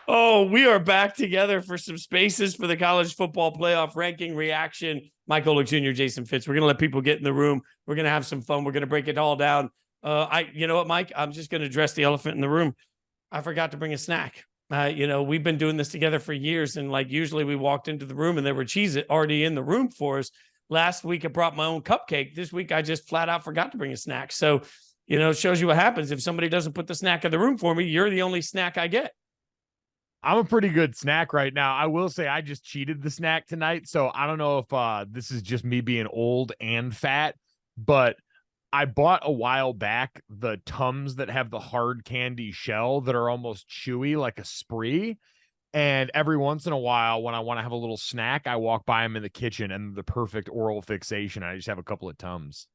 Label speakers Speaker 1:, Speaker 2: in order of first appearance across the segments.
Speaker 1: Oh, we are back together for some spaces for the college football playoff ranking reaction. Mike Golic Jr., Jason Fitz. We're going to let people get in the room. We're going to have some fun. We're going to break it all down. You know what, Mike? I'm just going to address the elephant in the room. I forgot to bring a snack. We've been doing this together for years, and like usually we walked into the room and there were cheese already in the room for us. Last week I brought my own cupcake. This week I just flat out forgot to bring a snack. So, it shows you what happens if somebody doesn't put the snack in the room for me. You're the only snack I get.
Speaker 2: I'm a pretty good snack right now. I will say I just cheated the snack tonight, so I don't know if this is just me being old and fat, but I bought a while back the Tums that have the hard candy shell that are almost chewy like a Spree. And every once in a while, when I want to have a little snack, I walk by them in the kitchen and the perfect oral fixation. I just have a couple of Tums.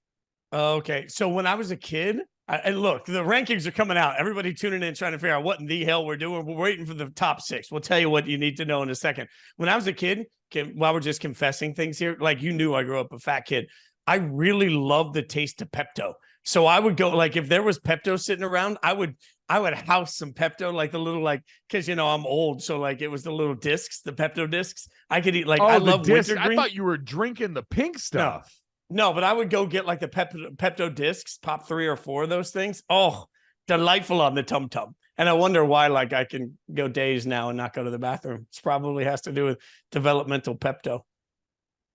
Speaker 1: Okay. So when I was a kid, and look, the rankings are coming out. Everybody tuning in, trying to figure out what in the hell we're doing. We're waiting for the top six. We'll tell you what you need to know in a second. When I was a kid, while we're just confessing things here, like you knew I grew up a fat kid. I really loved the taste of Pepto. So I would go, like, if there was Pepto sitting around, I would house some Pepto, like the little, because I'm old, so like it was the little discs, the Pepto discs. I could eat I love
Speaker 2: disc.
Speaker 1: wintergreen.
Speaker 2: I thought you were drinking the pink stuff.
Speaker 1: No, but I would go get like the Pepto discs, pop 3 or 4 of those things. Oh, delightful on the Tum Tum. And I wonder why, like, I can go days now and not go to the bathroom. It probably has to do with developmental Pepto.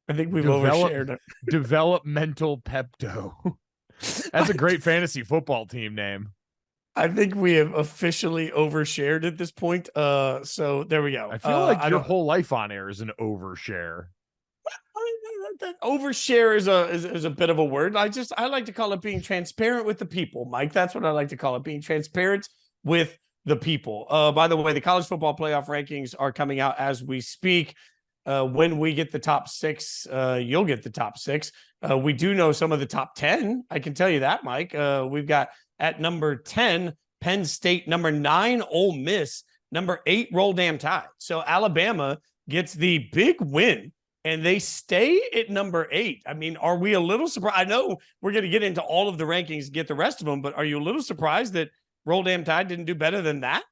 Speaker 1: I think we've overshared it.
Speaker 2: Developmental Pepto. That's a great fantasy football team name.
Speaker 1: I think we have officially overshared at this point. So there we go.
Speaker 2: I feel like your whole life on air is an overshare.
Speaker 1: Overshare is a bit of a word. I like to call it being transparent with the people, Mike. That's what I like to call it, being transparent with the people. By the way, the college football playoff rankings are coming out as we speak. When we get the top 6, you'll get the top 6. We do know some of the top 10. I can tell you that, Mike. We've got at number 10, Penn State, number 9, Ole Miss, number 8, Roll Damn Tide. So Alabama gets the big win, and they stay at number 8. I mean, are we a little surprised? I know we're going to get into all of the rankings and get the rest of them, but are you a little surprised that Roll Damn Tide didn't do better than that?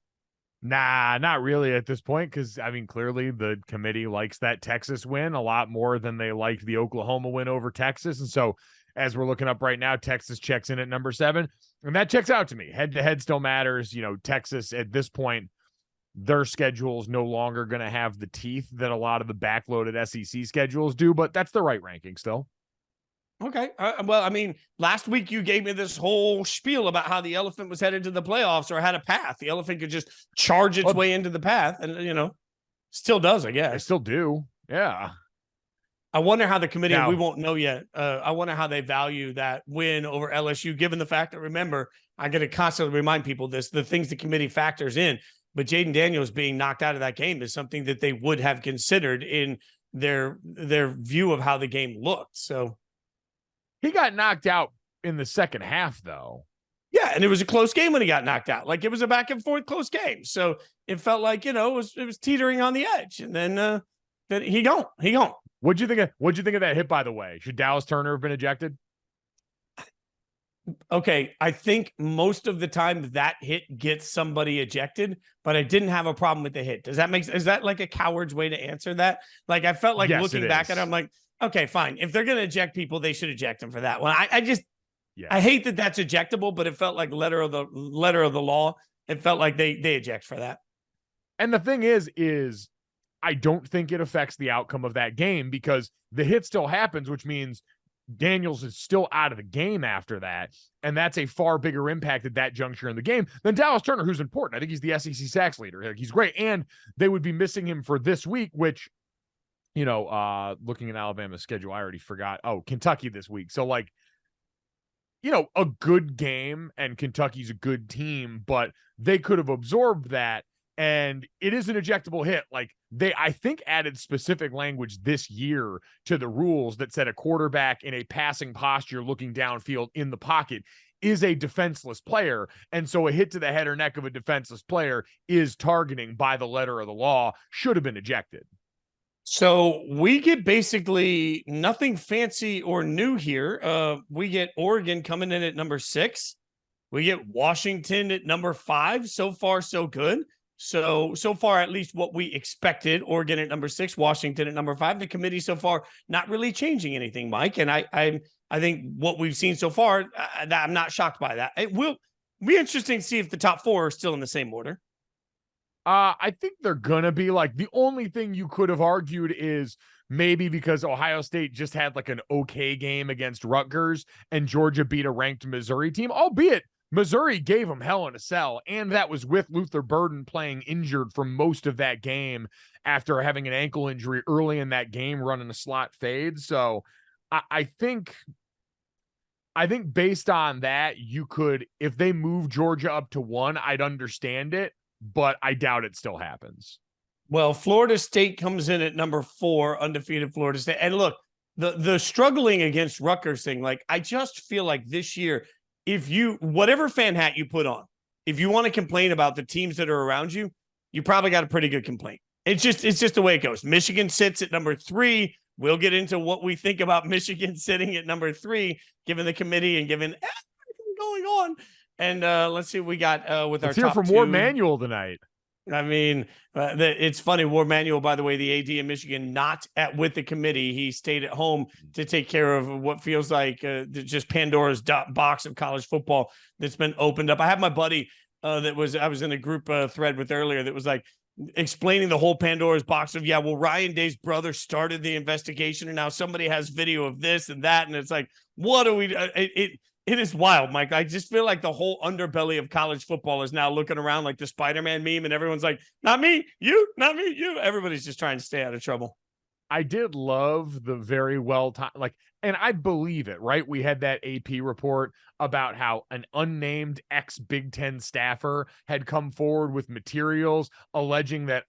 Speaker 2: Nah, not really at this point, because, I mean, clearly the committee likes that Texas win a lot more than they liked the Oklahoma win over Texas. And so as we're looking up right now, Texas checks in at number 7, and that checks out to me. Head-to-head still matters. Texas at this point, their schedule is no longer going to have the teeth that a lot of the backloaded SEC schedules do, but that's the right ranking still.
Speaker 1: Okay. Well, I mean, last week you gave me this whole spiel about how the elephant was headed to the playoffs or had a path. The elephant could just charge its way into the path, and, still does, I guess.
Speaker 2: I still do. Yeah.
Speaker 1: I wonder how the committee, we won't know yet. I wonder how they value that win over LSU, given the fact that, remember, I got to constantly remind people this, the things the committee factors in, but Jaden Daniels being knocked out of that game is something that they would have considered in their view of how the game looked. So
Speaker 2: he got knocked out in the second half, though.
Speaker 1: Yeah, and it was a close game when he got knocked out. Like, it was a back and forth close game. So it felt like, it was teetering on the edge. And then he gone.
Speaker 2: What'd you think of that hit, by the way? Should Dallas Turner have been ejected?
Speaker 1: Okay, I think most of the time that hit gets somebody ejected, but I didn't have a problem with the hit. Is that like a coward's way to answer that? Like, I felt like looking back at it, I'm like, okay, fine. If they're going to eject people, they should eject them for that one. I hate that that's ejectable, but it felt like letter of the law. It felt like they eject for that.
Speaker 2: And the thing is I don't think it affects the outcome of that game, because the hit still happens, which means Daniels is still out of the game after that. And that's a far bigger impact at that juncture in the game than Dallas Turner, who's important. I think he's the SEC sacks leader. He's great. And they would be missing him for this week, which, looking at Alabama's schedule, I already forgot. Oh, Kentucky this week. So a good game, and Kentucky's a good team, but they could have absorbed that. And it is an ejectable hit. Like, I think, added specific language this year to the rules that said a quarterback in a passing posture looking downfield in the pocket is a defenseless player. And so a hit to the head or neck of a defenseless player is targeting by the letter of the law, should have been ejected.
Speaker 1: So we get basically nothing fancy or new here. We get Oregon coming in at number 6. We get Washington at number 5. So far, so good. So far, at least what we expected, Oregon at number 6, Washington at number 5. The committee so far not really changing anything, Mike. And I think what we've seen so far, I'm not shocked by that. It will be interesting to see if the top 4 are still in the same order.
Speaker 2: I think they're gonna be. Like, the only thing you could have argued is maybe because Ohio State just had like an okay game against Rutgers and Georgia beat a ranked Missouri team, albeit Missouri gave them hell in a cell, and that was with Luther Burden playing injured for most of that game after having an ankle injury early in that game running a slot fade. So I think based on that, you could, if they move Georgia up to 1, I'd understand it, but I doubt it still happens.
Speaker 1: Well, Florida State comes in at number 4, undefeated Florida State. And look, the struggling against Rutgers thing, like, I just feel like this year, if you, whatever fan hat you put on, if you want to complain about the teams that are around you, you probably got a pretty good complaint. It's just the way it goes. Michigan sits at number 3. We'll get into what we think about Michigan sitting at number 3, given the committee and given everything going on. And let's see what we got with
Speaker 2: let's
Speaker 1: our
Speaker 2: hear
Speaker 1: top
Speaker 2: from
Speaker 1: 2.
Speaker 2: Ward Manuel tonight.
Speaker 1: I mean, it's funny. Ward Manuel, by the way, the AD in Michigan, not with the committee. He stayed at home to take care of what feels like just Pandora's box of college football that's been opened up. I have my buddy I was in a group thread with earlier that was like explaining the whole Pandora's box of, Ryan Day's brother started the investigation and now somebody has video of this and that. And it's like, what are we? It is wild, Mike. I just feel like the whole underbelly of college football is now looking around like the Spider-Man meme, and everyone's like, not me, you, not me, you. Everybody's just trying to stay out of trouble.
Speaker 2: I did love the very well time, like, and I believe it, right? We had that AP report about how an unnamed ex-Big Ten staffer had come forward with materials alleging that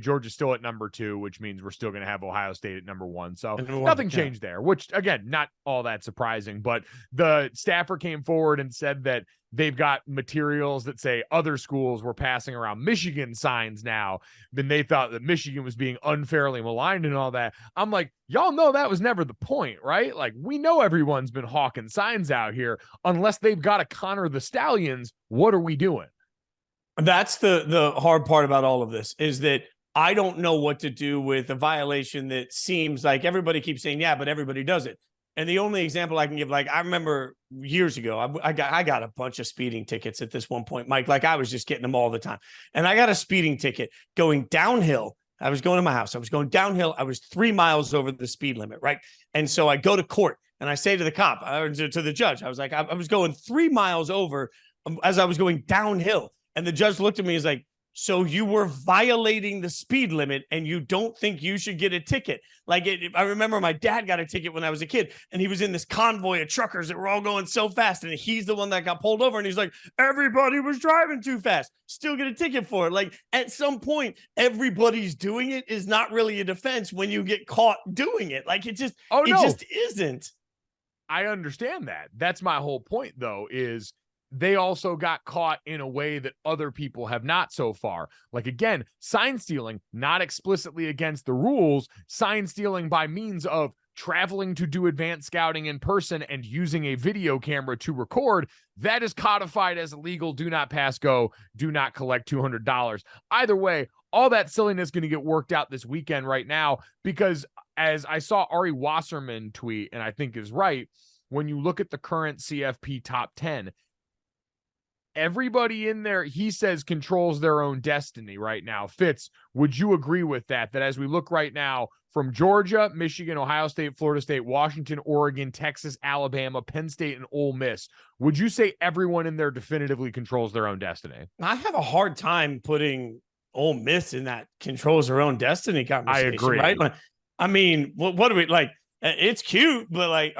Speaker 2: Georgia's still at number 2, which means we're still going to have Ohio State at number 1. So nothing changed there, which, again, not all that surprising. But the staffer came forward and said that they've got materials that say other schools were passing around Michigan signs now. Then they thought that Michigan was being unfairly maligned and all that. I'm like, y'all know that was never the point, right? Like, we know everyone's been hawking signs out here. Unless they've got to Connor the Stallions, what are we doing?
Speaker 1: That's the hard part about all of this, is that I don't know what to do with a violation that seems like everybody keeps saying, yeah, but everybody does it. And the only example I can give, like, I remember years ago, I got a bunch of speeding tickets at this one point, Mike. Like, I was just getting them all the time. And I got a speeding ticket going downhill. I was going to my house. I was going downhill. I was 3 miles over the speed limit, right? And so I go to court and I say to the cop, to the judge, I was like, I was going 3 miles over as I was going downhill. And the judge looked at me and was like, so you were violating the speed limit and you don't think you should get a ticket? Like, I remember my dad got a ticket when I was a kid, and he was in this convoy of truckers that were all going so fast, and he's the one that got pulled over, and he's like, everybody was driving too fast, still get a ticket for it. Like, at some point, everybody's doing it is not really a defense when you get caught doing it. Like, it just isn't.
Speaker 2: I understand that. That's my whole point, though, is they also got caught in a way that other people have not so far. Like, again, sign stealing, not explicitly against the rules, sign stealing by means of traveling to do advanced scouting in person and using a video camera to record, that is codified as illegal. Do not pass go. Do not collect $200. Either way, all that silliness is going to get worked out this weekend right now, because as I saw Ari Wasserman tweet, and I think is right, when you look at the current CFP top 10, everybody in there, he says, controls their own destiny right now. Fitz, would you agree with that? That as we look right now from Georgia, Michigan, Ohio State, Florida State, Washington, Oregon, Texas, Alabama, Penn State, and Ole Miss, would you say everyone in there definitively controls their own destiny?
Speaker 1: I have a hard time putting Ole Miss in that controls their own destiny conversation.
Speaker 2: I agree.
Speaker 1: Right? Like, I mean, what do we like? It's cute, but like,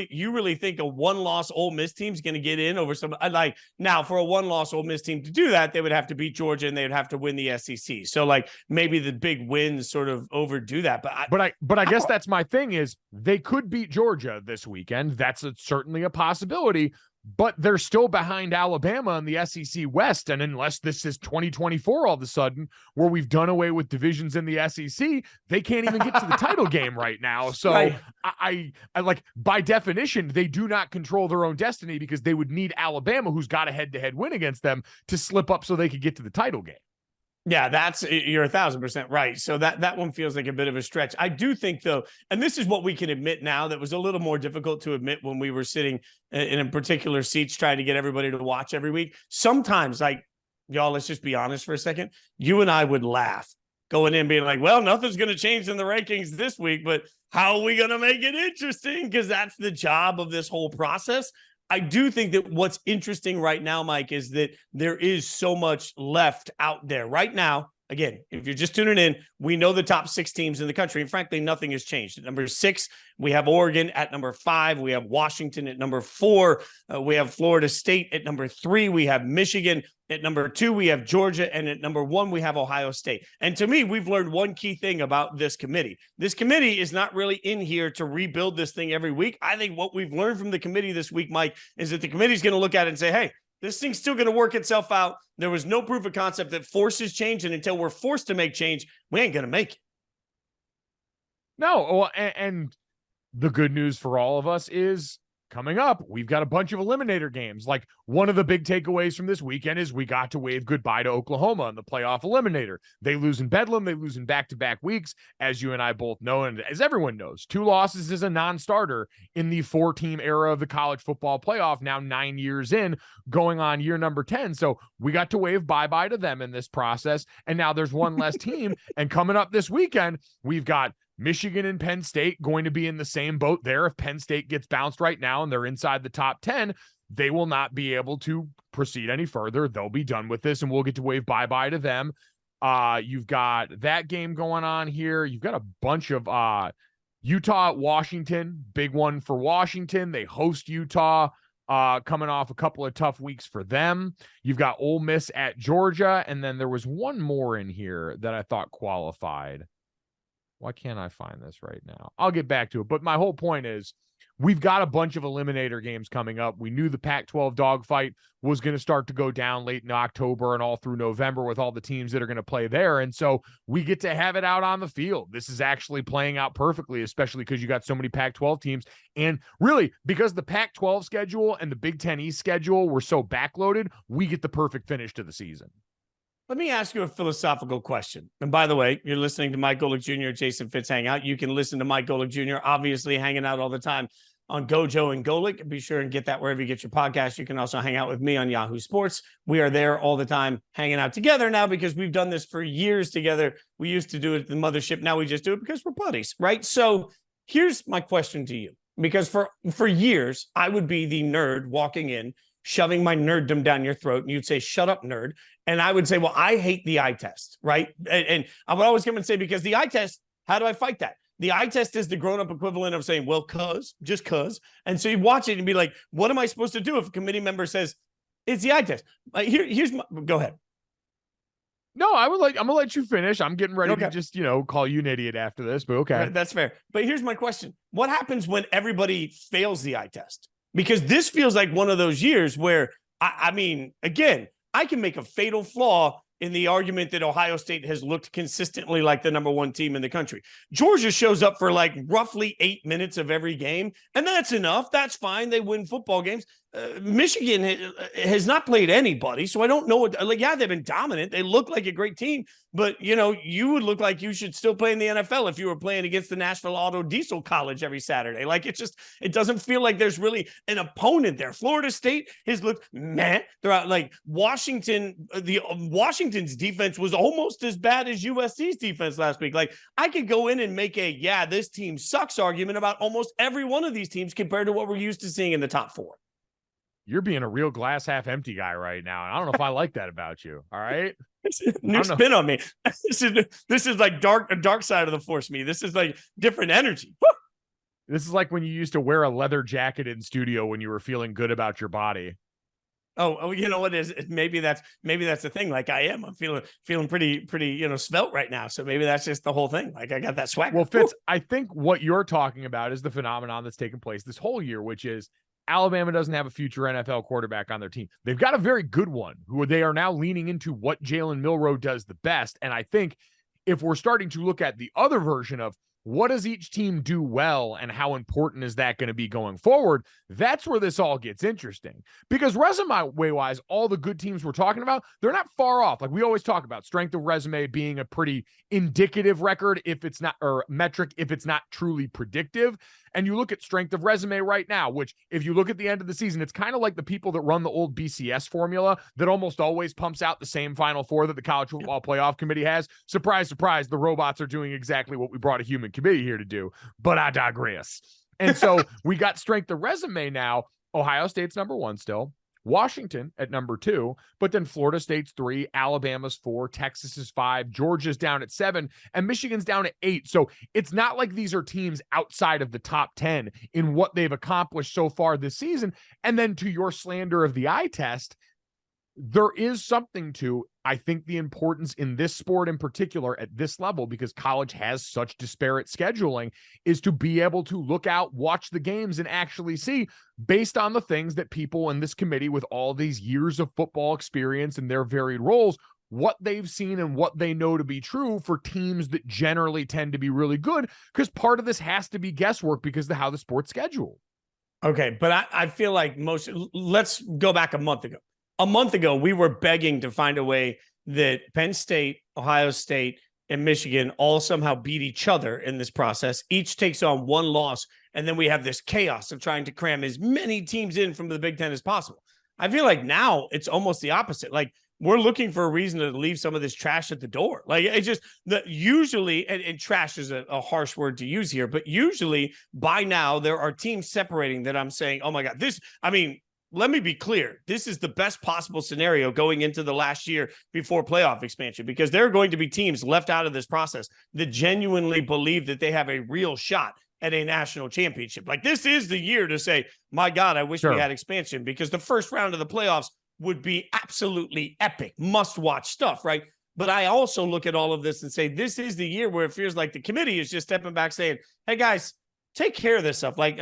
Speaker 1: you really think a one-loss Ole Miss team's going to get in over some, like, now for a one-loss Ole Miss team to do that, they would have to beat Georgia and they would have to win the SEC. So like, maybe the big wins sort of overdo that. But I
Speaker 2: guess that's my thing, is they could beat Georgia this weekend. That's certainly a possibility, but they're still behind Alabama in the SEC West. And unless this is 2024 all of a sudden, where we've done away with divisions in the SEC, they can't even get to the title game right now. So
Speaker 1: Right.
Speaker 2: I like, by definition, they do not control their own destiny, because they would need Alabama, who's got a head-to-head win against them, to slip up so they could get to the title game.
Speaker 1: Yeah, you're 1,000% right. So that one feels like a bit of a stretch. I do think, though, and this is what we can admit now, that was a little more difficult to admit when we were sitting in a particular seats trying to get everybody to watch every week. Sometimes, like, y'all, let's just be honest for a second. You and I would laugh going in being like, well, nothing's going to change in the rankings this week, but how are we going to make it interesting? Because that's the job of this whole process. I do think that what's interesting right now, Mike, is that there is so much left out there right now. Again, if you're just tuning in, we know the top 6 teams in the country. And frankly, nothing has changed. At number 6, we have Oregon. At number 5, we have Washington. At number 4, we have Florida State. At number 3, we have Michigan. At number 2, we have Georgia. And at number 1, we have Ohio State. And to me, we've learned one key thing about this committee. This committee is not really in here to rebuild this thing every week. I think what we've learned from the committee this week, Mike, is that the committee is going to look at it and say, hey, this thing's still going to work itself out. There was no proof of concept that forces change, and until we're forced to make change, we ain't going to make it.
Speaker 2: No, well, and the good news for all of us is, coming up, we've got a bunch of eliminator games. Like, one of the big takeaways from this weekend is we got to wave goodbye to Oklahoma in the playoff eliminator. They lose in Bedlam. They lose in back-to-back weeks, as you and I both know, and as everyone knows. 2 losses is a non-starter in the 4-team era of the college football playoff, now 9 years in, going on year number 10. So we got to wave bye-bye to them in this process, and now there's one less team. And coming up this weekend, we've got Michigan and Penn State going to be in the same boat there. If Penn State gets bounced right now and they're inside the top 10, they will not be able to proceed any further. They'll be done with this, and we'll get to wave bye-bye to them. You've got that game going on here. You've got a bunch of Utah at Washington, big one for Washington. They host Utah, coming off a couple of tough weeks for them. You've got Ole Miss at Georgia, and then there was one more in here that I thought qualified. Why can't I find this right now? I'll get back to it. But my whole point is, we've got a bunch of eliminator games coming up. We knew the Pac-12 dogfight was going to start to go down late in October and all through November with all the teams that are going to play there. And so we get to have it out on the field. This is actually playing out perfectly, especially because you got so many Pac-12 teams. And really, because the Pac-12 schedule and the Big Ten East schedule were so backloaded, we get the perfect finish to the season.
Speaker 1: Let me ask you a philosophical question. And by the way, you're listening to Mike Golic Jr. Jason Fitz Hangout. You can listen to Mike Golic Jr. obviously hanging out all the time on GoJo and Golic. Be sure and get that wherever you get your podcast. You can also hang out with me on Yahoo Sports. We are there all the time hanging out together now because we've done this for years together. We used to do it at the mothership. Now we just do it because we're buddies, right? So here's my question to you. Because for years, I would be the nerd walking in, shoving my nerddom down your throat, and you'd say, shut up, nerd. And I would say, well, I hate the eye test, right? And I would always come and say, because the eye test, how do I fight that? The eye test is the grown-up equivalent of saying, well, just cuz. And so you watch it and be like, what am I supposed to do if a committee member says, it's the eye test? Go ahead.
Speaker 2: No, I'm gonna let you finish. I'm getting ready to just, call you an idiot after this, but okay.
Speaker 1: That's fair. But here's my question. What happens when everybody fails the eye test? Because this feels like one of those years where, I mean, again, I can make a fatal flaw in the argument that Ohio State has looked consistently like the number 1 team in the country. Georgia shows up for like roughly 8 minutes of every game, and that's enough. That's fine. They win football games. Michigan has not played anybody, so I don't know what. Yeah, they've been dominant. They look like a great team, but you would look like you should still play in the NFL if you were playing against the Nashville Auto Diesel College every Saturday. Like it doesn't feel like there's really an opponent there. Florida State has looked meh. They're out like Washington. Washington's defense was almost as bad as USC's defense last week. Like I could go in and make this team sucks argument about almost every one of these teams compared to what we're used to seeing in the top 4.
Speaker 2: You're being a real glass half empty guy right now. And I don't know if I like that about you. All right.
Speaker 1: New spin on me. This is like a dark side of the force me. This is like different energy. Woo!
Speaker 2: This is like when you used to wear a leather jacket in studio when you were feeling good about your body.
Speaker 1: Oh, you know what is maybe that's the thing. Like I am. I'm feeling pretty, svelte right now. So maybe that's just the whole thing. Like I got that swag.
Speaker 2: Well, Fitz, I think what you're talking about is the phenomenon that's taken place this whole year, which is Alabama doesn't have a future NFL quarterback on their team. They've got a very good one who they are now leaning into what Jalen Milroe does the best. And I think if we're starting to look at the other version of what does each team do well and how important is that going to be going forward, that's where this all gets interesting. Because resume-wise, all the good teams we're talking about, they're not far off. Like we always talk about strength of resume being a pretty indicative record if it's not, or metric if it's not truly predictive. And you look at strength of resume right now, which if you look at the end of the season, it's kind of like the people that run the old BCS formula that almost always pumps out the same Final Four that the College Football Playoff Committee has. Surprise, surprise, the robots are doing exactly what we brought a human committee here to do, but I digress. And so we got strength of resume now. Ohio State's number 1 still. Washington at number 2, but then Florida State's 3, Alabama's 4, Texas is 5, Georgia's down at 7, and Michigan's down at 8. So it's not like these are teams outside of the top 10 in what they've accomplished so far this season. And then to your slander of the eye test, there is something to, I think, the importance in this sport in particular at this level, because college has such disparate scheduling, is to be able to look out, watch the games, and actually see, based on the things that people in this committee with all these years of football experience and their varied roles, what they've seen and what they know to be true for teams that generally tend to be really good, because part of this has to be guesswork because of how the sport's scheduled.
Speaker 1: Okay, but I feel like let's go back a month ago. A month ago, we were begging to find a way that Penn State, Ohio State, and Michigan all somehow beat each other in this process. Each takes on one loss, and then we have this chaos of trying to cram as many teams in from the Big Ten as possible. I feel like now it's almost the opposite. Like we're looking for a reason to leave some of this trash at the door. Like it's just that usually, and trash is a harsh word to use here, but usually by now there are teams separating that I'm saying, oh my God, let me be clear. This is the best possible scenario going into the last year before playoff expansion, because there are going to be teams left out of this process that genuinely believe that they have a real shot at a national championship. Like this is the year to say, my God, I wish we had expansion, because the first round of the playoffs would be absolutely epic, must-watch stuff, right? But I also look at all of this and say, this is the year where it feels like the committee is just stepping back saying, hey, guys, take care of this stuff. Like,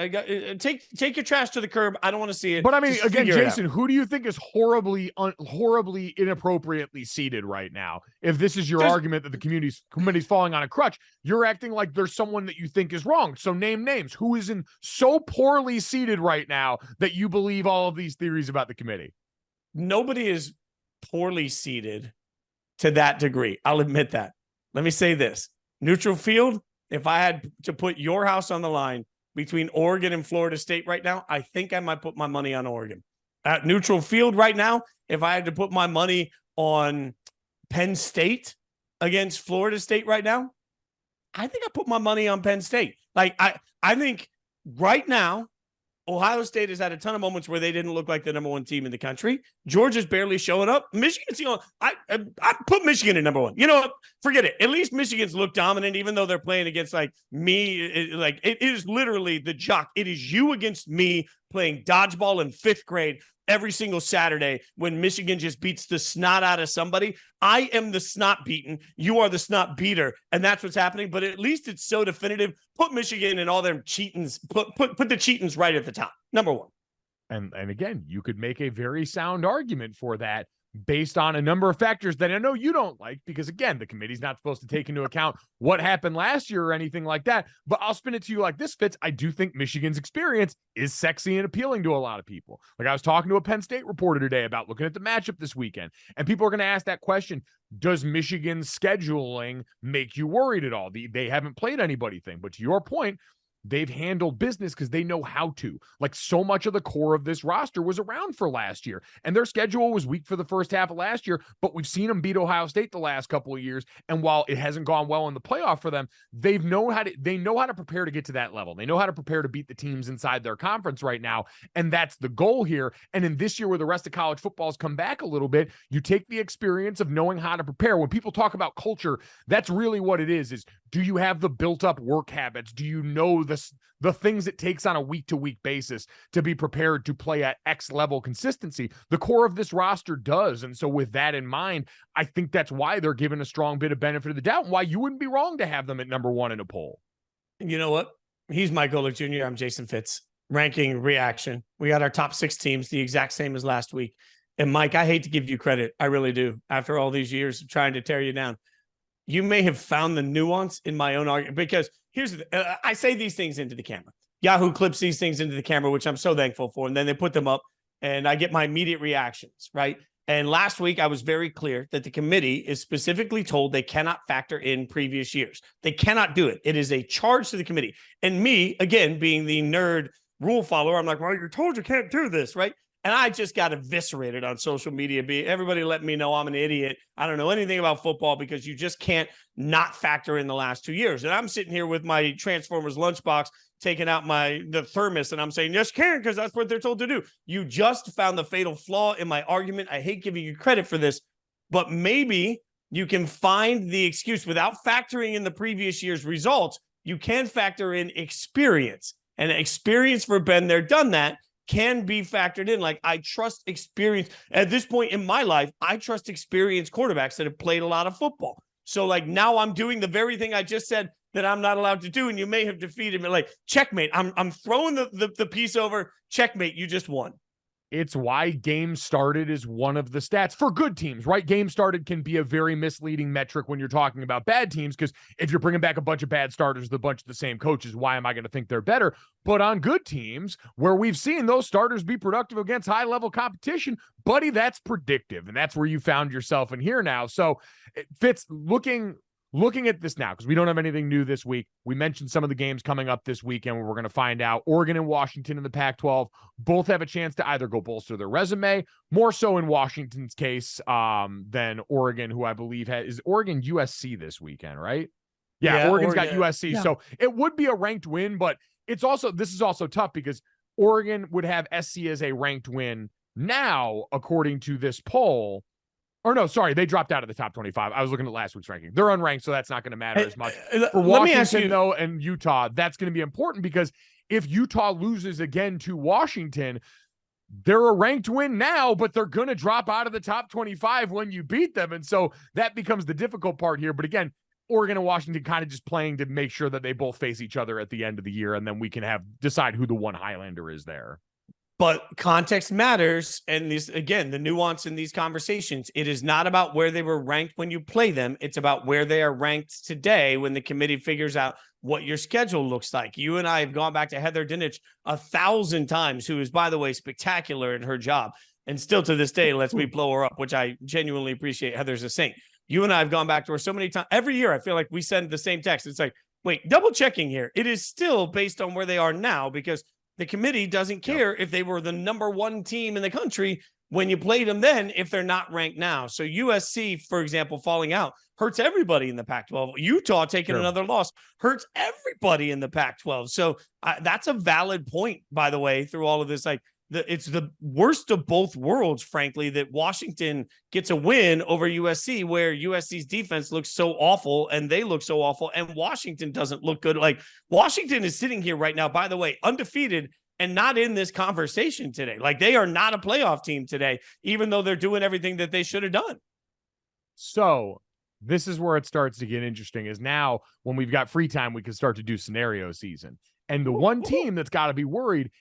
Speaker 1: take your trash to the curb. I don't want to see it.
Speaker 2: But I mean, again, Jason, who do you think is horribly inappropriately seated right now? If this is your argument that the committee's falling on a crutch, you're acting like there's someone that you think is wrong. So name names. Who is in so poorly seated right now that you believe all of these theories about the committee?
Speaker 1: Nobody is poorly seated to that degree. I'll admit that. Let me say this. Neutral field, if I had to put your house on the line between Oregon and Florida State right now, I think I might put my money on Oregon. At neutral field right now, if I had to put my money on Penn State against Florida State right now, I think I put my money on Penn State. Like I think right now, Ohio State has had a ton of moments where they didn't look like the number 1 team in the country. Georgia's barely showing up. Michigan's, I put Michigan at number 1. You know what? Forget it. At least Michigan's look dominant, even though they're playing against like me. It is literally the jock. It is you against me playing dodgeball in 5th grade every single Saturday when Michigan just beats the snot out of somebody. I am the snot beaten. You are the snot beater. And that's what's happening. But at least it's so definitive. Put Michigan and all their cheatings, put the cheatings right at the top. Number 1.
Speaker 2: And again, you could make a very sound argument for that based on a number of factors that I know you don't like, because again, the committee's not supposed to take into account what happened last year or anything like that. But I'll spin it to you like this, Fitz. I do think Michigan's experience is sexy and appealing to a lot of people. Like I was talking to a Penn State reporter today about looking at the matchup this weekend, and people are going to ask that question. Does Michigan's scheduling make you worried at all? They haven't played anybody thing, but to your point, they've handled business because they know how to. Like so much of the core of this roster was around for last year, and their schedule was weak for the first half of last year, but we've seen them beat Ohio State the last couple of years. And while it hasn't gone well in the playoff for them, they know how to prepare to get to that level. They know how to prepare to beat the teams inside their conference right now. And that's the goal here. And in this year where the rest of college football's come back a little bit, you take the experience of knowing how to prepare. When people talk about culture, that's really what it is do you have the built up work habits? Do you know the things it takes on a week-to-week basis to be prepared to play at X level consistency? The core of this roster does. And so with that in mind, I think that's why they're given a strong bit of benefit of the doubt and why you wouldn't be wrong to have them at number 1 in a poll.
Speaker 1: You know what? He's Mike Golic Jr. I'm Jason Fitz. ranking reaction. We got our top 6 teams, the exact same as last week. And Mike, I hate to give you credit. I really do. After all these years of trying to tear you down, you may have found the nuance in my own argument, because I say these things into the camera. Yahoo clips these things into the camera, which I'm so thankful for. And then they put them up and I get my immediate reactions, right? And last week, I was very clear that the committee is specifically told they cannot factor in previous years. They cannot do it. It is a charge to the committee. And me, again, being the nerd rule follower, I'm like, well, you're told you can't do this, right? And I just got eviscerated on social media. Everybody let me know I'm an idiot. I don't know anything about football because you just can't not factor in the last 2 years. And I'm sitting here with my Transformers lunchbox, taking out the thermos, and I'm saying, yes, can, because that's what they're told to do. You just found the fatal flaw in my argument. I hate giving you credit for this, but maybe you can find the excuse without factoring in the previous year's results. You can factor in experience, and experience for Ben there, done that, can be factored in. Like, I trust experience at this point in my life. I trust experienced quarterbacks that have played a lot of football. So like now I'm doing the very thing I just said that I'm not allowed to do. And you may have defeated me. Like, checkmate. I'm throwing the piece over. Checkmate. You just won.
Speaker 2: It's why game started is one of the stats for good teams, right? Game started can be a very misleading metric when you're talking about bad teams, because if you're bringing back a bunch of bad starters with a bunch of the same coaches, why am I going to think they're better? But on good teams where we've seen those starters be productive against high-level competition, buddy, that's predictive. And that's where you found yourself in here now. So Fitz, looking at this now, because we don't have anything new this week. We mentioned some of the games coming up this weekend where we're going to find out. Oregon and Washington in the Pac-12 both have a chance to either go bolster their resume, more so in Washington's case than Oregon, who I believe is Oregon USC this weekend, right? Yeah, Oregon's got USC. Yeah. So it would be a ranked win, but this is also tough because Oregon would have SC as a ranked win now, according to this poll. Or no, sorry, they dropped out of the top 25. I was looking at last week's ranking. They're unranked, so that's not going to matter as much. For Washington, though, and Utah, that's going to be important because if Utah loses again to Washington, they're a ranked win now, but they're going to drop out of the top 25 when you beat them. And so that becomes the difficult part here. But again, Oregon and Washington kind of just playing to make sure that they both face each other at the end of the year, and then we can decide who the one Highlander is there.
Speaker 1: But context matters. And this, again, the nuance in these conversations, it is not about where they were ranked when you play them. It's about where they are ranked today when the committee figures out what your schedule looks like. You and I have gone back to Heather Dinich 1,000 times, who is, by the way, spectacular at her job. And still to this day, lets me blow her up, which I genuinely appreciate. Heather's a saint. You and I have gone back to her so many times. Every year, I feel like we send the same text. It's like, wait, double checking here. It is still based on where they are now, because the committee doesn't care if they were the number 1 team in the country when you played them then, if they're not ranked now. So USC, for example, falling out hurts everybody in the Pac-12. Utah taking another loss hurts everybody in the Pac-12. So that's a valid point, by the way, through all of this. Like, it's the worst of both worlds, frankly, that Washington gets a win over USC, where USC's defense looks so awful and they look so awful, and Washington doesn't look good. Like, Washington is sitting here right now, by the way, undefeated and not in this conversation today. Like, they are not a playoff team today, even though they're doing everything that they should have done.
Speaker 2: So this is where it starts to get interesting, is now when we've got free time, we can start to do scenario season. And the one team that's got to be worried,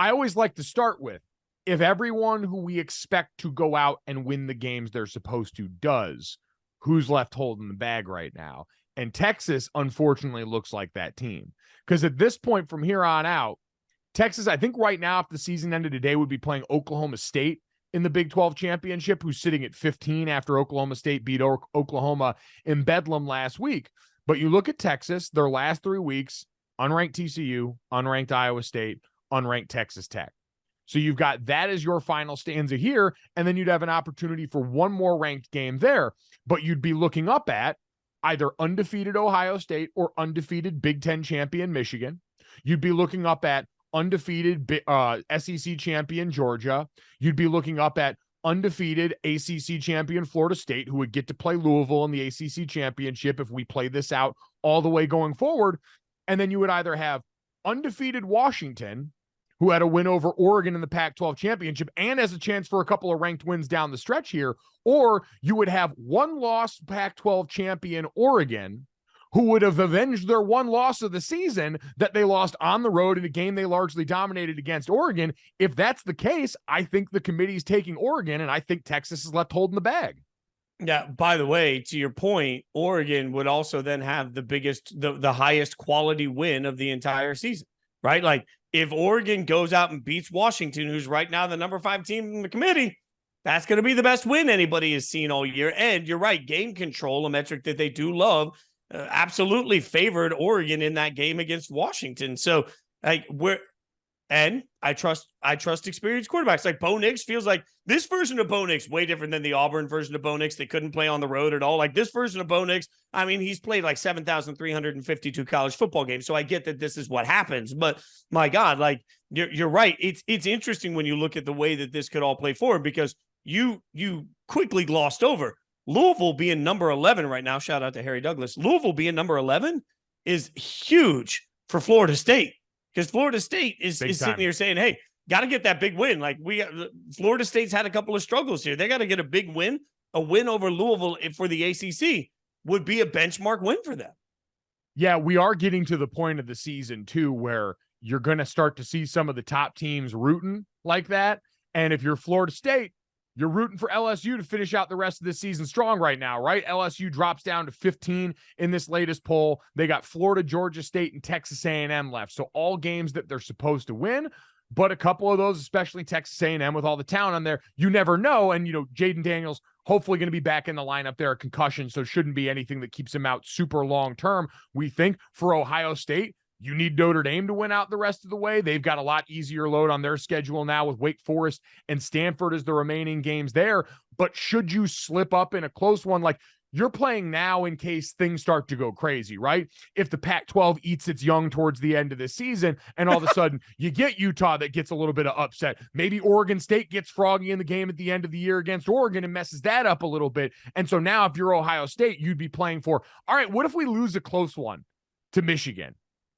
Speaker 2: I always like to start with, if everyone who we expect to go out and win the games they're supposed to does, who's left holding the bag right now? And Texas, unfortunately, looks like that team. Because at this point from here on out, Texas, I think right now, if the season ended today, would be playing Oklahoma State in the Big 12 championship, who's sitting at 15 after Oklahoma State beat Oklahoma in Bedlam last week. But you look at Texas, their last 3 weeks, unranked TCU, unranked Iowa State, unranked Texas Tech. So you've got that as your final stanza here, and then you'd have an opportunity for one more ranked game there, but you'd be looking up at either undefeated Ohio State or undefeated Big Ten champion Michigan. You'd be looking up at undefeated SEC champion Georgia. You'd be looking up at undefeated ACC champion Florida State, who would get to play Louisville in the ACC championship if we play this out all the way going forward. And then you would either have undefeated Washington, who had a win over Oregon in the Pac-12 championship and has a chance for a couple of ranked wins down the stretch here, or you would have one-loss Pac-12 champion Oregon, who would have avenged their one loss of the season that they lost on the road in a game they largely dominated against Oregon. If that's the case, I think the committee's taking Oregon, and I think Texas is left holding the bag.
Speaker 1: Yeah, by the way, to your point, Oregon would also then have the highest quality win of the entire season, right? Like if Oregon goes out and beats Washington, who's right now the number 5 team in the committee, that's going to be the best win anybody has seen all year. And you're right, game control, a metric that they do love, absolutely favored Oregon in that game against Washington. So like I trust experienced quarterbacks. Like Bo Nix feels like this version of Bo Nix way different than the Auburn version of Bo Nix. They couldn't play on the road at all. Like this version of Bo Nix, I mean, he's played like 7,352 college football games. So I get that this is what happens, but my God, like you're right. It's interesting when you look at the way that this could all play forward, because you quickly glossed over Louisville being number 11 right now. Shout out to Harry Douglas. Louisville being number 11 is huge for Florida State. Because Florida State is sitting here saying, hey, got to get that big win. Like Florida State's had a couple of struggles here. They got to get a big win. A win over Louisville for the ACC would be a benchmark win for them.
Speaker 2: Yeah, we are getting to the point of the season, too, where you're going to start to see some of the top teams rooting like that. And if you're Florida State, you're rooting for LSU to finish out the rest of the season strong right now, right? LSU drops down to 15 in this latest poll. They got Florida, Georgia State, and Texas A&M left. So all games that they're supposed to win, but a couple of those, especially Texas A&M with all the talent on there, you never know. And, Jaden Daniels hopefully going to be back in the lineup there, a concussion, so shouldn't be anything that keeps him out super long term. We think for Ohio State, you need Notre Dame to win out the rest of the way. They've got a lot easier load on their schedule now with Wake Forest and Stanford as the remaining games there. But should you slip up in a close one, like you're playing now in case things start to go crazy, right? If the Pac-12 eats its young towards the end of the season and all of a sudden you get Utah that gets a little bit of upset, maybe Oregon State gets froggy in the game at the end of the year against Oregon and messes that up a little bit. And so now if you're Ohio State, you'd be playing for, all right, what if we lose a close one to Michigan?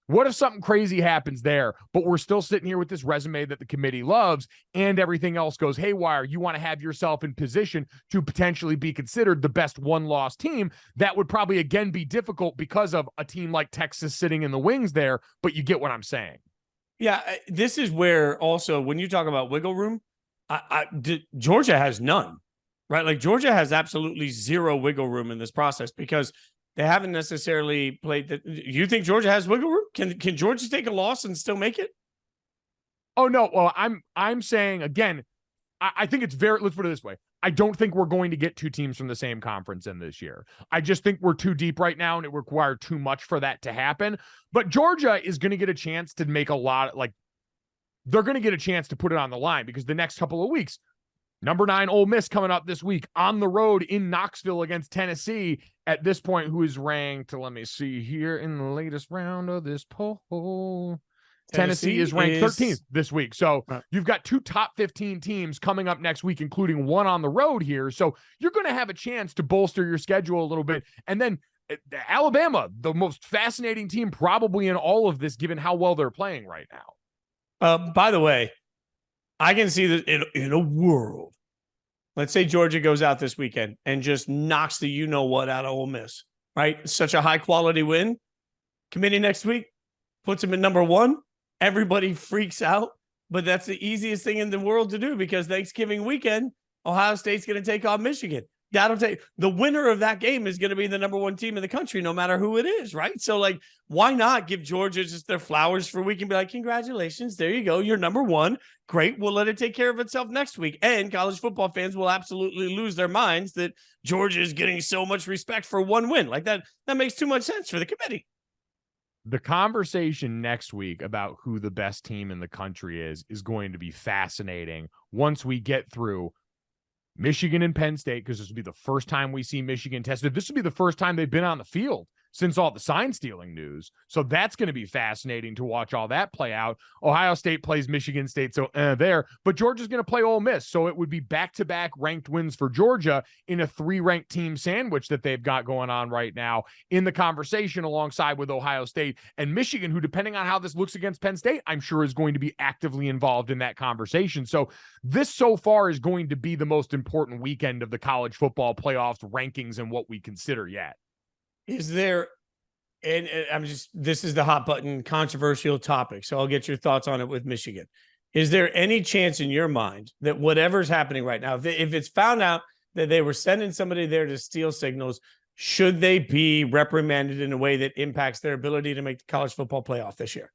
Speaker 2: What if something crazy happens there, but we're still sitting here with this resume that the committee loves and everything else goes haywire? You want to have yourself in position to potentially be considered the best one-loss team. That would probably, again, be difficult because of a team like Texas sitting in the wings there, but you get what I'm saying.
Speaker 1: Yeah, this is where also when you talk about wiggle room, Georgia has none, right? Like Georgia has absolutely zero wiggle room in this process because they haven't necessarily played. You think Georgia has wiggle room? Can Georgia take a loss and still make it?
Speaker 2: Oh no. Well, I'm saying again, I think it's let's put it this way. I don't think we're going to get 2 teams from the same conference in this year. I just think we're too deep right now and it required too much for that to happen. But Georgia is going to get a chance to make a lot, they're going to get a chance to put it on the line because the next couple of weeks, number 9 Ole Miss coming up this week on the road in Knoxville against Tennessee. At this point, who is ranked, let me see here, in the latest round of this poll. Tennessee is ranked 13th this week. So you've got 2 top 15 teams coming up next week, including one on the road here. So you're going to have a chance to bolster your schedule a little bit. And then Alabama, the most fascinating team probably in all of this, given how well they're playing right now.
Speaker 1: By the way, I can see that in a world, let's say Georgia goes out this weekend and just knocks the you-know-what out of Ole Miss, right? Such a high-quality win. Committee next week puts them at number 1. Everybody freaks out, but that's the easiest thing in the world to do because Thanksgiving weekend, Ohio State's going to take on Michigan. The winner of that game is going to be the number 1 team in the country, no matter who it is, right? So, why not give Georgia just their flowers for a week and be like, congratulations, there you go, you're number 1. Great, we'll let it take care of itself next week. And college football fans will absolutely lose their minds that Georgia is getting so much respect for 1 win. Like that makes too much sense for the committee.
Speaker 2: The conversation next week about who the best team in the country is going to be fascinating once we get through Michigan and Penn State, because this will be the first time we see Michigan tested. This will be the first time they've been on the field since all the sign stealing news. So that's going to be fascinating to watch all that play out. Ohio State plays Michigan State, so there. But Georgia's going to play Ole Miss, so it would be back-to-back ranked wins for Georgia in a 3-ranked team sandwich that they've got going on right now in the conversation alongside with Ohio State and Michigan, who, depending on how this looks against Penn State, I'm sure is going to be actively involved in that conversation. So this so far is going to be the most important weekend of the college football playoffs rankings and what we consider yet.
Speaker 1: Is there and this is the hot button controversial topic. So I'll get your thoughts on it with Michigan. Is there any chance in your mind that whatever's happening right now, if it's found out that they were sending somebody there to steal signals, should they be reprimanded in a way that impacts their ability to make the college football playoff this year?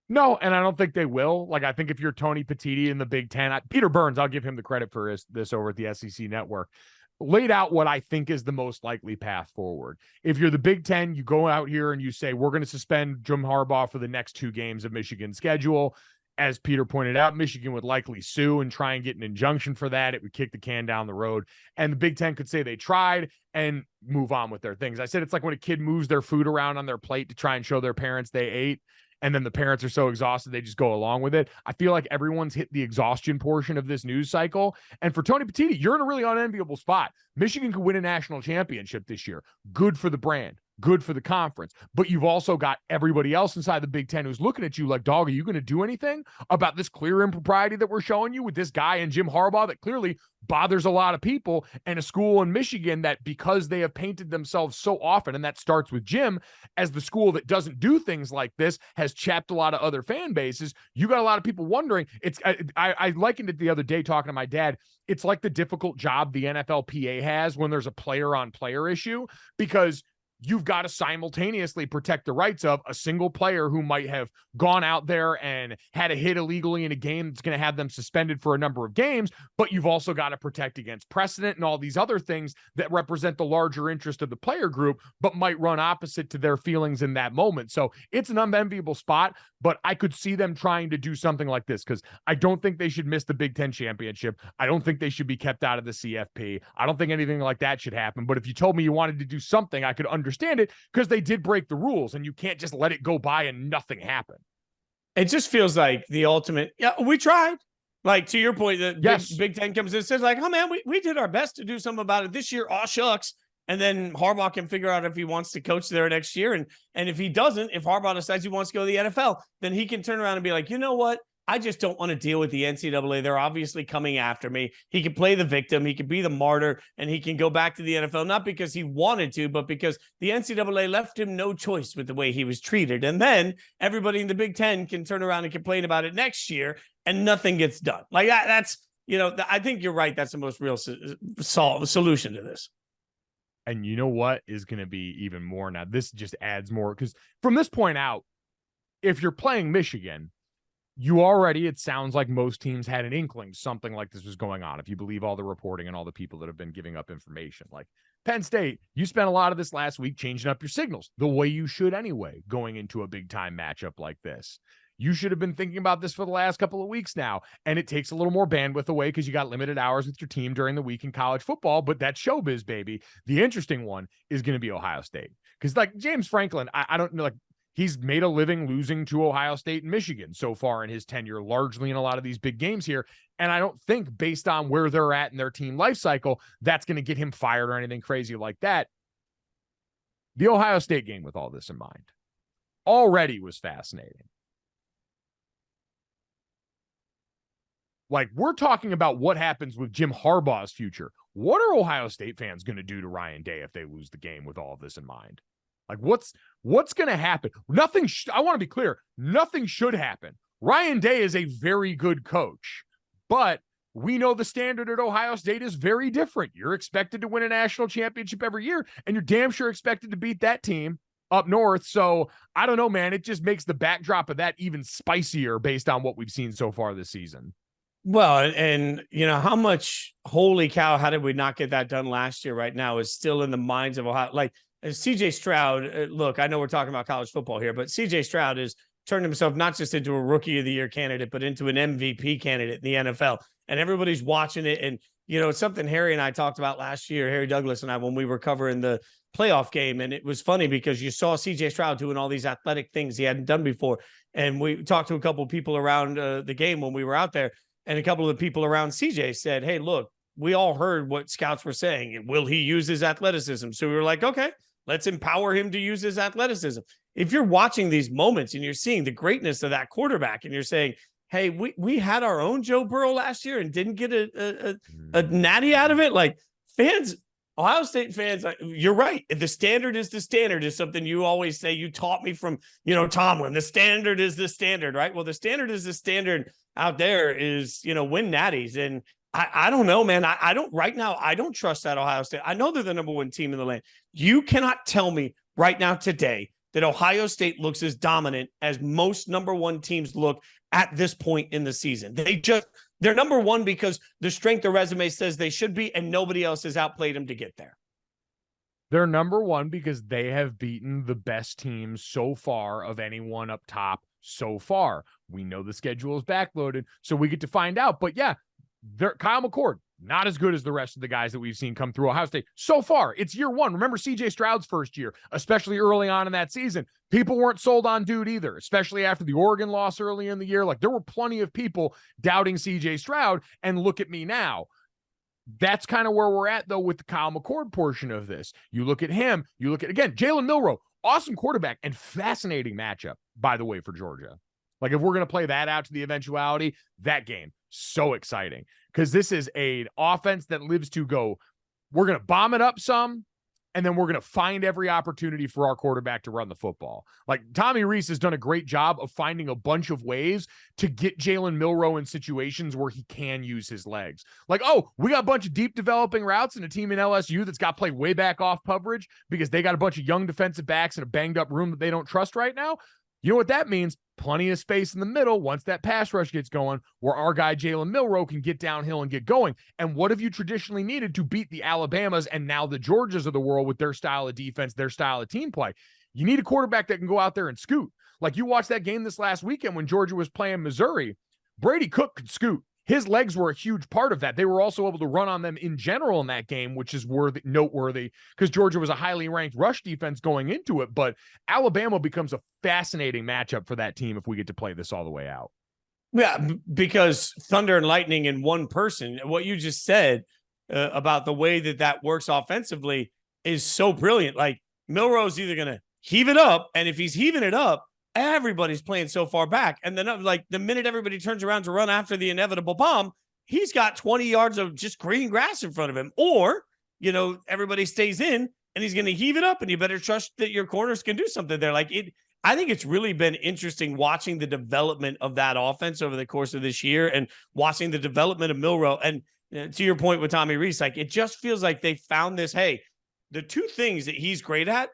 Speaker 2: No, and I don't think they will. Like, I think if you're Tony Petitti in the Big Ten, Peter Burns, I'll give him the credit for this over at the SEC Network, laid out what I think is the most likely path forward. If you're the Big Ten, you go out here and you say, we're going to suspend Jim Harbaugh for the next 2 games of Michigan's schedule. As Peter pointed out, Michigan would likely sue and try and get an injunction for that. It would kick the can down the road. And the Big Ten could say they tried and move on with their things. I said it's like when a kid moves their food around on their plate to try and show their parents they ate, and then the parents are so exhausted they just go along with it. I feel like everyone's hit the exhaustion portion of this news cycle. And for Tony Petitti, you're in a really unenviable spot. Michigan could win a national championship this year. Good for the brand. Good for the conference. But you've also got everybody else inside the Big Ten who's looking at you like, dog, are you going to do anything about this clear impropriety that we're showing you with this guy and Jim Harbaugh that clearly bothers a lot of people, and a school in Michigan that, because they have painted themselves so often, and that starts with Jim, as the school that doesn't do things like this, has chapped a lot of other fan bases. You got a lot of people wondering. I likened it the other day talking to my dad. It's like the difficult job the NFLPA has when there's a player-on-player issue, because you've got to simultaneously protect the rights of a single player who might have gone out there and had a hit illegally in a game that's going to have them suspended for a number of games, but you've also got to protect against precedent and all these other things that represent the larger interest of the player group, but might run opposite to their feelings in that moment. So it's an unenviable spot, but I could see them trying to do something like this, because I don't think they should miss the Big Ten championship. I don't think they should be kept out of the CFP. I don't think anything like that should happen. But if you told me you wanted to do something, I could understand it, because they did break the rules, and you can't just let it go by and nothing happen.
Speaker 1: It just feels like the ultimate. Yeah, we tried. Like, to your point, the
Speaker 2: yes.
Speaker 1: Big Ten comes in and says, like, oh man, we did our best to do something about it this year. Aw, shucks. And then Harbaugh can figure out if he wants to coach there next year. And if he doesn't, if Harbaugh decides he wants to go to the NFL, then he can turn around and be like, you know what? I just don't want to deal with the NCAA. They're obviously coming after me. He can play the victim. He can be the martyr, and he can go back to the NFL, not because he wanted to, but because the NCAA left him no choice with the way he was treated. And then everybody in the Big Ten can turn around and complain about it next year, and nothing gets done. Like that's, I think you're right. That's the most real solution to this.
Speaker 2: And you know what is going to be even more now? This just adds more, because from this point out, if you're playing Michigan, you already, it sounds like most teams had an inkling something like this was going on, if you believe all the reporting and all the people that have been giving up information. Like Penn State, you spent a lot of this last week changing up your signals, the way you should anyway, going into a big-time matchup like this. You should have been thinking about this for the last couple of weeks now, and it takes a little more bandwidth away because you got limited hours with your team during the week in college football, but that's showbiz, baby. The interesting one is going to be Ohio State, because like James Franklin, I don't know, like, he's made a living losing to Ohio State and Michigan so far in his tenure, largely in a lot of these big games here. And I don't think, based on where they're at in their team life cycle, that's going to get him fired or anything crazy like that. The Ohio State game, with all this in mind, already was fascinating. Like, we're talking about what happens with Jim Harbaugh's future. What are Ohio State fans going to do to Ryan Day if they lose the game with all of this in mind? Like, what's going to happen? Nothing. I want to be clear. Nothing should happen. Ryan Day is a very good coach, but we know the standard at Ohio State is very different. You're expected to win a national championship every year, and you're damn sure expected to beat that team up north. So I don't know, man. It just makes the backdrop of that even spicier based on what we've seen so far this season.
Speaker 1: Well, and how much, holy cow, how did we not get that done last year right now is still in the minds of Ohio. Like, CJ Stroud, look, I know we're talking about college football here, but CJ Stroud has turned himself not just into a rookie of the year candidate, but into an MVP candidate in the NFL. And everybody's watching it. And, it's something Harry and I talked about last year, Harry Douglas and I, when we were covering the playoff game. And it was funny because you saw CJ Stroud doing all these athletic things he hadn't done before. And we talked to a couple of people around the game when we were out there. And a couple of the people around CJ said, hey, look, we all heard what scouts were saying. Will he use his athleticism? So we were like, okay, let's empower him to use his athleticism. If you're watching these moments and you're seeing the greatness of that quarterback and you're saying, hey, we had our own Joe Burrow last year and didn't get a natty out of it. Like, fans Ohio State fans, you're right. The standard is the standard is something you always say. You taught me from, Tomlin. The standard is the standard, right? Well, the standard is the standard out there is, win natties. And I don't know, man. I don't right now. I don't trust that Ohio State. I know they're the number one team in the land. You cannot tell me right now today that Ohio State looks as dominant as most number one teams look at this point in the season. They're number one because the strength of resume says they should be, and nobody else has outplayed them to get there.
Speaker 2: They're number one because they have beaten the best teams so far of anyone up top so far. We know the schedule is backloaded, so we get to find out. But yeah, Kyle McCord, not as good as the rest of the guys that we've seen come through Ohio State so far. It's year one. Remember CJ Stroud's first year, especially early on in that season. People weren't sold on dude either, especially after the Oregon loss early in the year. Like, there were plenty of people doubting CJ Stroud, and look at me now. That's kind of where we're at, though, with the Kyle McCord portion of this. You look at him, you look at, again, Jalen Milroe, awesome quarterback and fascinating matchup, by the way, for Georgia. Like, if we're going to play that out to the eventuality, that game, so exciting. Because this is an offense that lives to go, we're going to bomb it up some, and then we're going to find every opportunity for our quarterback to run the football. Like, Tommy Rees has done a great job of finding a bunch of ways to get Jalen Milroe in situations where he can use his legs. Like, oh, we got a bunch of deep developing routes and a team in LSU that's got to play way back off coverage because they got a bunch of young defensive backs in a banged up room that they don't trust right now. You know what that means? Plenty of space in the middle once that pass rush gets going where our guy Jalen Milroe can get downhill and get going. And what have you traditionally needed to beat the Alabamas and now the Georgias of the world with their style of defense, their style of team play? You need a quarterback that can go out there and scoot. Like, you watched that game this last weekend when Georgia was playing Missouri. Brady Cook could scoot. His legs were a huge part of that. They were also able to run on them in general in that game, which is noteworthy because Georgia was a highly ranked rush defense going into it. But Alabama becomes a fascinating matchup for that team if we get to play this all the way out.
Speaker 1: Yeah, because thunder and lightning in one person, what you just said about the way that works offensively is so brilliant. Like, Milroe's either going to heave it up, and if he's heaving it up, everybody's playing so far back. And then, like, the minute everybody turns around to run after the inevitable bomb, he's got 20 yards of just green grass in front of him. Or, everybody stays in and he's going to heave it up, and you better trust that your corners can do something there. Like, I think it's really been interesting watching the development of that offense over the course of this year and watching the development of Milroe. And to your point with Tommy Rees, like, it just feels like they found this, hey, the two things that he's great at,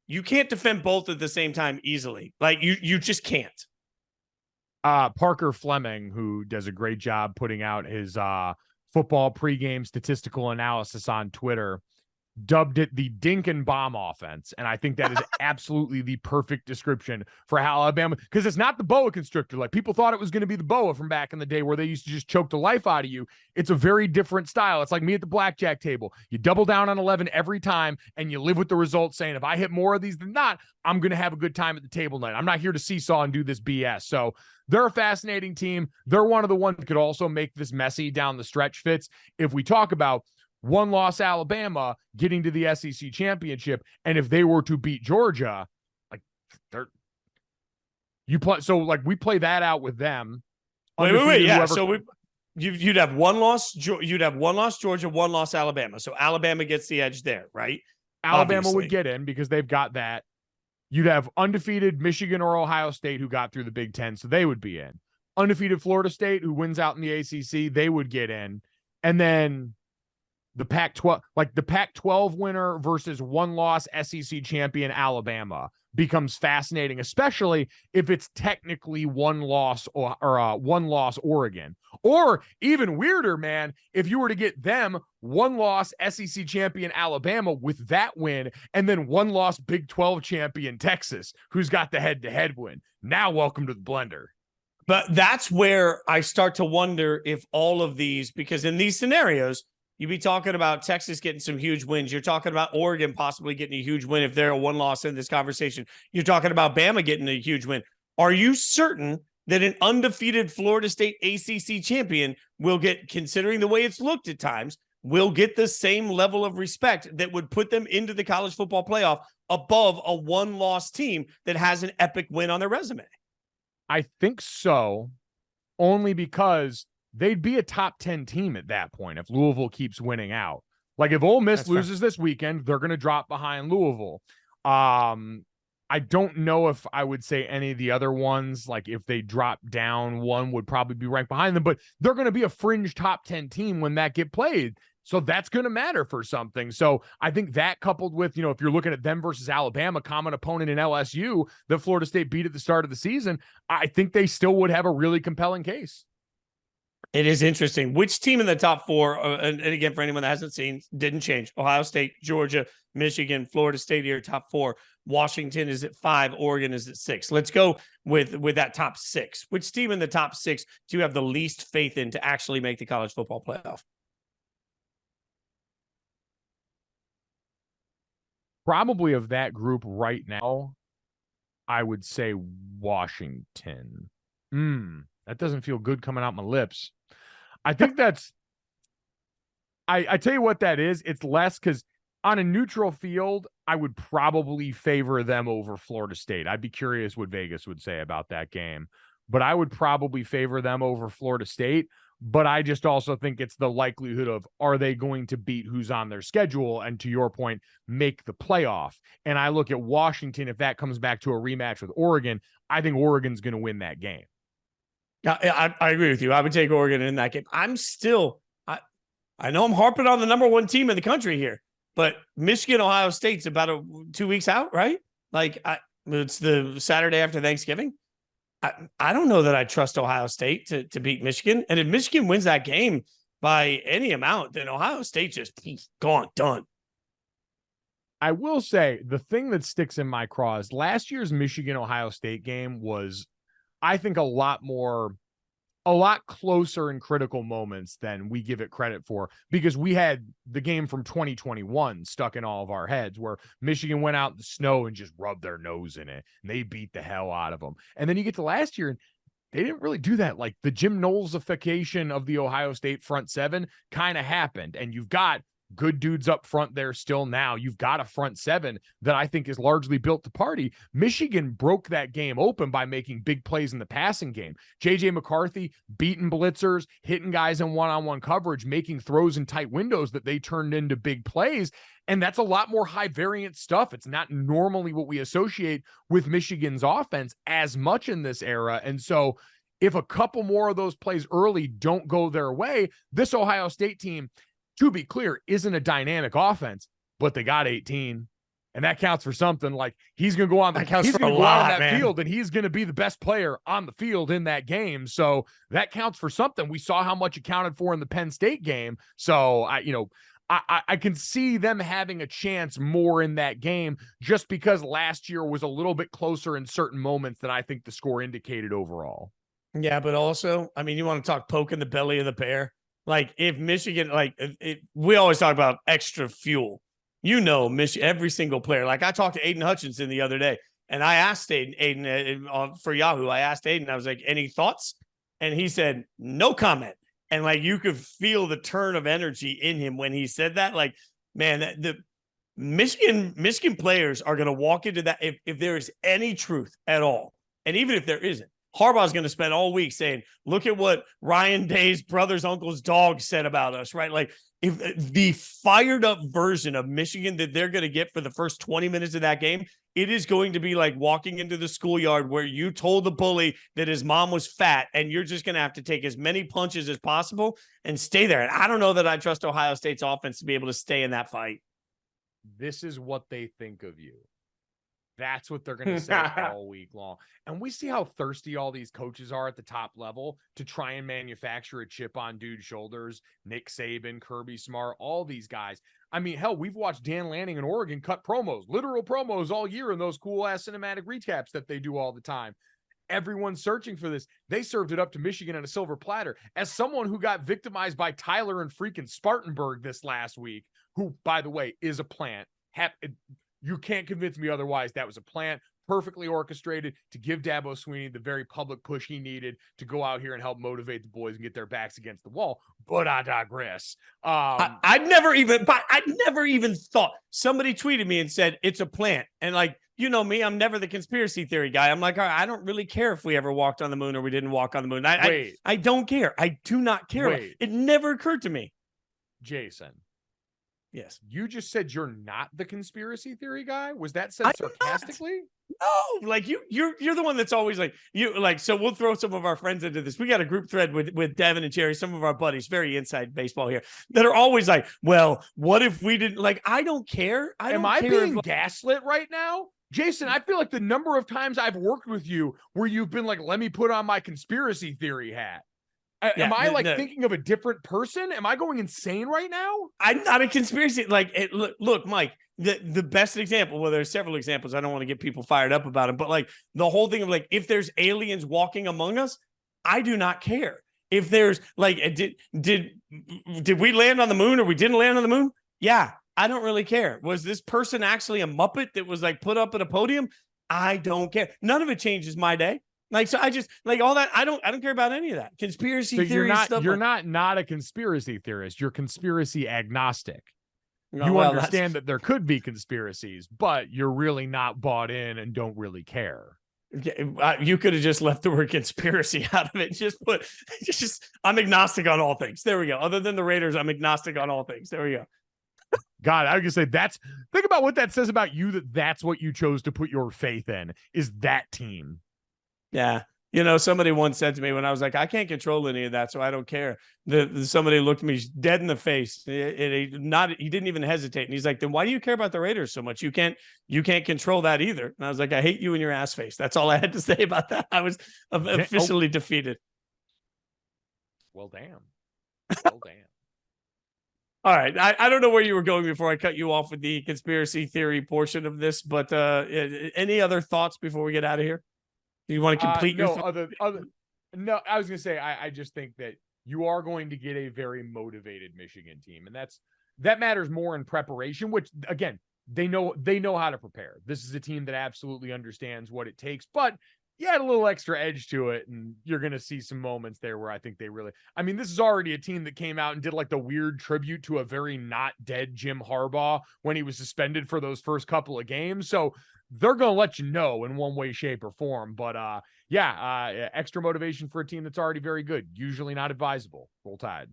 Speaker 1: you can't defend both at the same time easily. Like, you just can't.
Speaker 2: Parker Fleming, who does a great job putting out his football pregame statistical analysis on Twitter, dubbed it the dink and bomb offense. And I think that is absolutely the perfect description for how Alabama, because it's not the boa constrictor. Like, people thought it was going to be the boa from back in the day where they used to just choke the life out of you. It's a very different style. It's like me at the blackjack table. You double down on 11 every time and you live with the result saying, if I hit more of these than not, I'm going to have a good time at the table night. I'm not here to seesaw and do this BS. So they're a fascinating team. They're one of the ones that could also make this messy down the stretch, Fitz. If we talk about one-loss Alabama getting to the SEC championship, and if they were to beat Georgia, like, we play that out with them.
Speaker 1: Wait, yeah. So you'd have one loss. You'd have one loss Georgia, one loss Alabama. So Alabama gets the edge there, right?
Speaker 2: Alabama
Speaker 1: Obviously
Speaker 2: would get in because they've got that. You'd have undefeated Michigan or Ohio State who got through the Big Ten, so they would be in. Undefeated Florida State who wins out in the ACC, they would get in, and then the Pac-12, like the Pac-12 winner versus one-loss SEC champion Alabama becomes fascinating, especially if it's technically one loss or one-loss Oregon. Or even weirder, man, if you were to get them one-loss SEC champion Alabama with that win, and then one-loss Big 12 champion Texas, who's got the head-to-head win. Now, welcome to the blender.
Speaker 1: But that's where I start to wonder if all of these, because in these scenarios, you'd be talking about Texas getting some huge wins. You're talking about Oregon possibly getting a huge win if they're a one loss in this conversation. You're talking about Bama getting a huge win. Are you certain that an undefeated Florida State ACC champion will get, considering the way it's looked at times, will get the same level of respect that would put them into the college football playoff above a one-loss team that has an epic win on their resume?
Speaker 2: I think so, only because they'd be a top 10 team at that point if Louisville keeps winning out. Like if Ole Miss
Speaker 1: That's fair.
Speaker 2: loses this weekend, they're going to drop behind Louisville. I don't know if I would say any of the other ones, like if they drop down, one would probably be right behind them, but they're going to be a fringe top 10 team when that get played. So that's going to matter for something. So I think that coupled with, if you're looking at them versus Alabama, common opponent in LSU that Florida State beat at the start of the season, I think they still would have a really compelling case.
Speaker 1: It is interesting. Which team in the top four, and again, for anyone that hasn't seen, didn't change. Ohio State, Georgia, Michigan, Florida State here, top four. Washington is at 5. Oregon is at 6. Let's go with that top 6. Which team in the top 6 do you have the least faith in to actually make the college football playoff?
Speaker 2: Probably of that group right now, I would say Washington. That doesn't feel good coming out my lips. I think that's I tell you what that is. It's less because on a neutral field, I would probably favor them over Florida State. I'd be curious what Vegas would say about that game, but I would probably favor them over Florida State. But I just also think it's the likelihood of, are they going to beat who's on their schedule? And to your point, make the playoff. And I look at Washington, if that comes back to a rematch with Oregon, I think Oregon's going to win that game.
Speaker 1: I agree with you. I would take Oregon in that game. I know I'm harping on the number 1 team in the country here, but Michigan, Ohio State's about 2 weeks out, right? Like it's the Saturday after Thanksgiving. I don't know that I trust Ohio State to beat Michigan. And if Michigan wins that game by any amount, then Ohio State just gone, done.
Speaker 2: I will say the thing that sticks in my craw is last year's Michigan-Ohio State game was, I think, a lot closer in critical moments than we give it credit for, because we had the game from 2021 stuck in all of our heads where Michigan went out in the snow and just rubbed their nose in it and they beat the hell out of them. And then you get to last year and they didn't really do that. Like the Jim Knowlesification of the Ohio State front seven kind of happened. And you've got good dudes up front there still now. You've got a front seven that I think is largely built to party. Michigan broke that game open by making big plays in the passing game. J.J. McCarthy beating blitzers, hitting guys in one-on-one coverage, making throws in tight windows that they turned into big plays. And that's a lot more high variance stuff. It's not normally what we associate with Michigan's offense as much in this era. And so if a couple more of those plays early don't go their way, this Ohio State team, to be clear, isn't a dynamic offense, but they got 18, and that counts for something. Like he's going to go on that field, and he's going to be the best player on the field in that game. So that counts for something. We saw how much it counted for in the Penn State game. So I can see them having a chance more in that game just because last year was a little bit closer in certain moments than I think the score indicated overall.
Speaker 1: Yeah, but also, I mean, you want to talk poking the belly of the bear. Like if Michigan, we always talk about extra fuel. Every single player. Like I talked to Aiden Hutchinson the other day, and I asked Aiden for Yahoo. I asked Aiden, I was like, "Any thoughts?" And he said, "No comment." And like you could feel the turn of energy in him when he said that. Like, man, the Michigan players are going to walk into that if there is any truth at all, and even if there isn't. Harbaugh's going to spend all week saying, look at what Ryan Day's brother's uncle's dog said about us, right? Like if the fired up version of Michigan that they're going to get for the first 20 minutes of that game, it is going to be like walking into the schoolyard where you told the bully that his mom was fat and you're just going to have to take as many punches as possible and stay there. And I don't know that I trust Ohio State's offense to be able to stay in that fight.
Speaker 2: This is what they think of you. That's what they're going to say all week long. And we see how thirsty all these coaches are at the top level to try and manufacture a chip on dude's shoulders. Nick Saban, Kirby Smart, all these guys. I mean, hell, we've watched Dan Lanning in Oregon cut promos, literal promos all year in those cool-ass cinematic recaps that they do all the time. Everyone's searching for this. They served it up to Michigan on a silver platter. As someone who got victimized by Tyler and freaking Spartanburg this last week, who, by the way, is a plant, you can't convince me otherwise. That was a plant perfectly orchestrated to give Dabo Swinney the very public push he needed to go out here and help motivate the boys and get their backs against the wall. But I digress.
Speaker 1: I'd never even thought. Somebody tweeted me and said it's a plant. And like, you know me, I'm never the conspiracy theory guy. I'm like, all right, I don't really care if we ever walked on the moon or we didn't walk on the moon. I don't care. I do not care. It never occurred to me.
Speaker 2: Jason,
Speaker 1: Yes.
Speaker 2: You just said you're not the conspiracy theory guy. Was that said
Speaker 1: I'm
Speaker 2: sarcastically?
Speaker 1: No, like you're the one that's always like you like. So we'll throw some of our friends into this. We got a group thread with Devin and Jerry, some of our buddies, very inside baseball here, that are always like, well, what if we didn't like? I don't care.
Speaker 2: Am I being gaslit right now? Jason, I feel like the number of times I've worked with you where you've been like, let me put on my conspiracy theory hat. Am I thinking of a different person? Am I going insane right now?
Speaker 1: I'm not a conspiracy. Like, look, Mike, the best example, well, there's several examples. I don't want to get people fired up about them, but like the whole thing of like, if there's aliens walking among us, I do not care. If there's like, did we land on the moon or we didn't land on the moon? Yeah, I don't really care. Was this person actually a Muppet that was like put up at a podium? I don't care. None of it changes my day. Like, so I just like all that. I don't care about any of that conspiracy theory stuff.
Speaker 2: You're not a conspiracy theorist. You're conspiracy agnostic.
Speaker 1: No,
Speaker 2: you understand that there could be conspiracies, but you're really not bought in and don't really care.
Speaker 1: You could have just left the word conspiracy out of it. I'm agnostic on all things. There we go. Other than the Raiders, I'm agnostic on all things. There we go.
Speaker 2: God, I was gonna say think about what that says about you. That's what you chose to put your faith in, is that team.
Speaker 1: Yeah. Somebody once said to me when I was like, I can't control any of that, so I don't care. Somebody looked me dead in the face. He didn't even hesitate. And he's like, then why do you care about the Raiders so much? You can't control that either. And I was like, I hate you and your ass face. That's all I had to say about that. I was officially defeated.
Speaker 2: Well, damn.
Speaker 1: All right. I don't know where you were going before I cut you off with the conspiracy theory portion of this, but any other thoughts before we get out of here? Do you want to complete your
Speaker 2: No, I was going to say, I just think that you are going to get a very motivated Michigan team. And that matters more in preparation, which again, they know how to prepare. This is a team that absolutely understands what it takes, but you add a little extra edge to it, and you're going to see some moments there where I think this is already a team that came out and did like the weird tribute to a very not dead Jim Harbaugh when he was suspended for those first couple of games. So they're going to let you know in one way, shape, or form. But extra motivation for a team that's already very good. Usually not advisable. Roll Tide.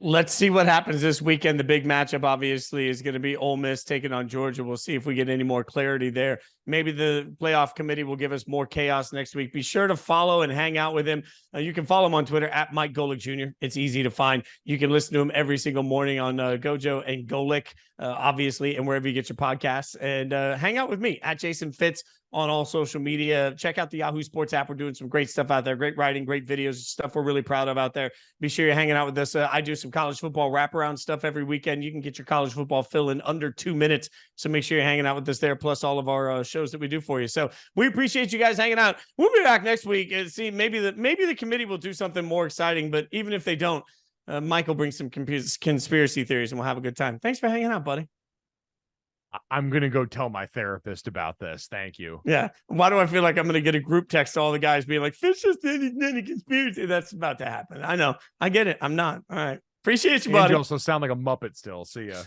Speaker 1: Let's see what happens this weekend. The big matchup, obviously, is going to be Ole Miss taking on Georgia. We'll see if we get any more clarity there. Maybe the playoff committee will give us more chaos next week. Be sure to follow and hang out with him. You can follow him on Twitter at Mike Golic Jr. It's easy to find. You can listen to him every single morning on GoJo and Golic, obviously, and wherever you get your podcasts. And hang out with me at Jason Fitz on all social media. Check out the Yahoo Sports app. We're doing some great stuff out there. Great writing, great videos, stuff we're really proud of out there. Be sure you're hanging out with us. I do some college football wraparound stuff every weekend. You can get your college football fill in under 2 minutes. So make sure you're hanging out with us there, plus all of our shows that we do for you. So we appreciate you guys hanging out. We'll be back next week and see maybe the committee will do something more exciting, but even if they don't, Mike will bring some conspiracy theories and we'll have a good time. Thanks for hanging out, buddy.
Speaker 2: I'm going to go tell my therapist about this. Thank you.
Speaker 1: Yeah. Why do I feel like I'm going to get a group text to all the guys being like, Fitz just did any conspiracy? That's about to happen. I know. I get it. I'm not. All right. Appreciate you, buddy.
Speaker 2: You also sound like a Muppet still. See ya.